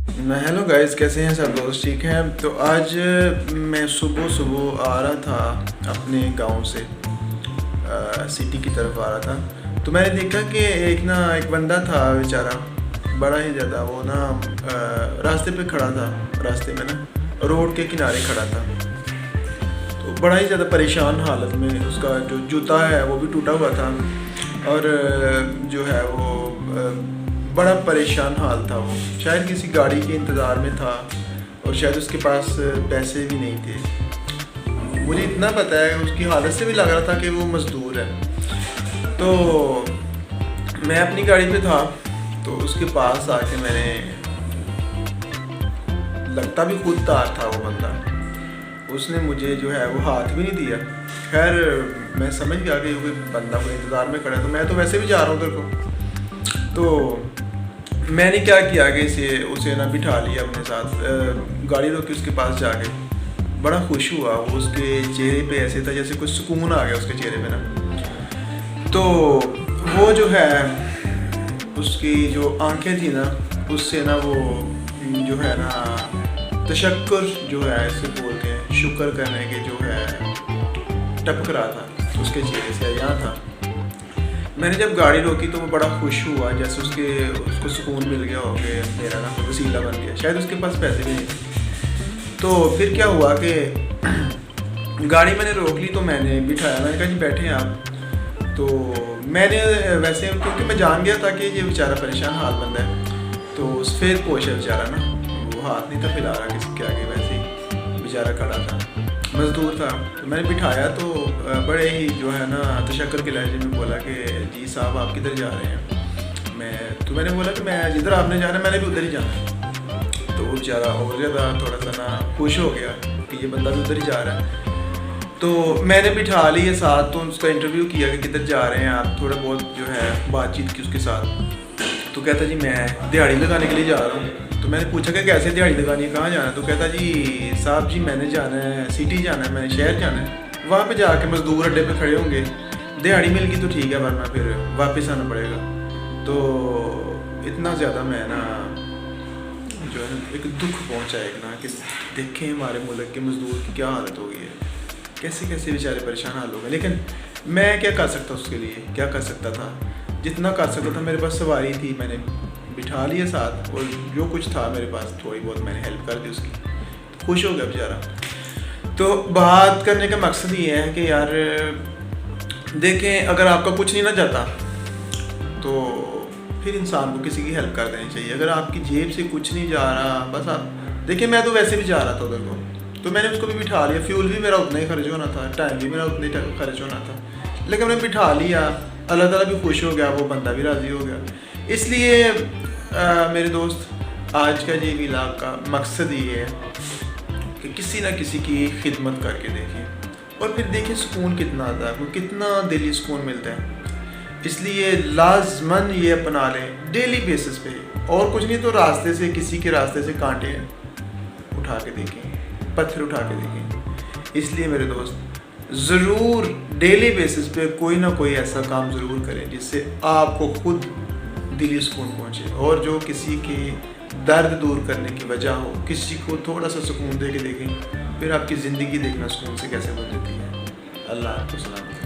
Hello guys, کیسے ہیں سب دوست؟ ٹھیک ہیں؟ تو آج میں صبح آ رہا تھا اپنے گاؤں سے سٹی کی طرف آ رہا تھا، تو میں نے دیکھا کہ ایک بندہ تھا بیچارہ، بڑا ہی زیادہ وہ راستے پہ کھڑا تھا، راستے میں روڈ کے کنارے کھڑا تھا، تو بڑا ہی زیادہ پریشان حالت میں، اس کا جو جوتا ہے وہ بھی ٹوٹا ہوا تھا، اور جو ہے وہ بڑا پریشان حال تھا، وہ شاید کسی گاڑی کے انتظار میں تھا، اور شاید اس کے پاس پیسے بھی نہیں تھے۔ مجھے اتنا پتہ ہے اس کی حالت سے بھی لگ رہا تھا کہ وہ مزدور ہے۔ تو میں اپنی گاڑی پہ تھا، تو اس کے پاس آ کے میں نے، لگتا بھی خود دار تھا وہ بندہ، اس نے مجھے جو ہے وہ ہاتھ بھی نہیں دیا۔ خیر میں سمجھ گیا کہ کوئی بندہ کوئی انتظار میں کھڑا ہے، تو میں تو ویسے بھی جا رہا ہوں ادھر کو، تو میں نے کیا کیا کہ اسے بٹھا لیا اپنے ساتھ، گاڑی روکی، اس کے پاس جا کے بڑا خوش ہوا، وہ اس کے چہرے پہ ایسے تھا جیسے کوئی سکون آ گیا اس کے چہرے پہ تو وہ جو ہے اس کی جو آنکھیں تھیں اس سے وہ جو ہے تشکر جو ہے اسے بولتے ہیں، شکر کرنے کے جو ہے ٹپک رہا تھا اس کے چہرے سے، یہاں تھا۔ میں نے جب گاڑی روکی تو وہ بڑا خوش ہوا، جیسے اس کو سکون مل گیا ہو کہ میرا وسیلہ بن گیا، شاید اس کے پاس پیسے بھی نہیں تھے۔ تو پھر کیا ہوا کہ گاڑی میں نے روک لی، تو میں نے بٹھایا، میں نے کہا جی بیٹھیں آپ۔ تو میں نے ویسے کیونکہ میں جان گیا تھا کہ یہ بیچارہ پریشان حال بندہ ہے، تو سفید پوش ہے بیچارہ وہ ہاتھ نہیں تھا پھیلا رہا کسی کے آگے، ویسے ہی بیچارہ کھڑا تھا، مزدور تھا۔ تو میں نے بٹھایا، تو بڑے ہی جو ہے تشکر کے لہجے میں بولا کہ جی صاحب آپ کدھر جا رہے ہیں؟ میں نے بولا کہ میں جدھر آپ نے جانا ہے میں نے بھی ادھر ہی جانا ہے۔ تو وہ بیچارہ اور زیادہ تھوڑا سا خوش ہو گیا کہ یہ بندہ بھی ادھر ہی جا رہا ہے۔ تو میں نے بٹھا لی ساتھ، تو اس کا انٹرویو کیا کہ کدھر جا رہے ہیں آپ، تھوڑا بہت جو ہے بات چیت کی اس کے ساتھ۔ تو کہتا جی میں دیہڑی لگانے کے لیے جا رہا ہوں۔ تو میں نے پوچھا کہ کیسے دیہڑی لگانی ہے، کہاں جانا ہے؟ تو کہتا جی صاحب جی میں نے جانا ہے سٹی جانا ہے، میں نے شہر جانا ہے، وہاں پہ جا کے مزدور اڈے پہ کھڑے ہوں گے، دیہڑی مل گئی تو ٹھیک ہے، ورنہ پھر واپس آنا پڑے گا۔ تو اتنا زیادہ میں جو ہے ایک دکھ پہنچا کہ دیکھیں ہمارے ملک کے مزدور کی کیا حالت ہو گئی ہے، کیسے بیچارے پریشان حال ہو گئے۔ لیکن میں کیا کر سکتا اس کے لیے، کیا کر سکتا تھا؟ جتنا کر سکتا تھا، میرے پاس سواری تھی، میں نے بٹھا لیا ساتھ، اور جو کچھ تھا میرے پاس تھوڑی بہت میں نے ہیلپ کر دی اس کی، خوش ہو گیا بیچارہ۔ تو بات کرنے کا مقصد یہ ہے کہ یار دیکھیں، اگر آپ کا کچھ نہیں نہ جاتا تو پھر انسان کو کسی کی ہیلپ کر دینی چاہیے۔ اگر آپ کی جیب سے کچھ نہیں جا رہا، بس آپ دیکھیں، میں تو ویسے بھی جا رہا تھا ادھر کو، تو میں نے اس کو بھی بٹھا لیا، فیول بھی میرا اتنا ہی خرچ ہونا تھا، ٹائم بھی میرا اتنا ہی خرچ ہونا تھا، لیکن میں نے بٹھا لیا، اللہ تعالیٰ بھی خوش ہو گیا، وہ بندہ بھی راضی ہو گیا۔ اس لیے میرے دوست، آج کا یہ ولاگ کا مقصد یہ ہے کہ کسی نہ کسی کی خدمت کر کے دیکھیں، اور پھر دیکھیں سکون کتنا آتا ہے، کتنا دلی سکون ملتا ہے۔ اس لیے لازماً یہ اپنا لیں ڈیلی بیسس پہ، اور کچھ نہیں تو راستے سے، کسی کے راستے سے کانٹے اٹھا کے دیکھیں، پتھر اٹھا کے دیکھیں۔ اس لیے میرے دوست ضرور ڈیلی بیسس پہ کوئی نہ کوئی ایسا کام ضرور کریں جس سے آپ کو خود دلی سکون پہنچے، اور جو کسی کی درد دور کرنے کی وجہ ہو، کسی کو تھوڑا سا سکون دے کے دیکھیں، پھر آپ کی زندگی دیکھنا سکون سے کیسے بن جاتی ہے۔ اللہ آپ کو سلامت۔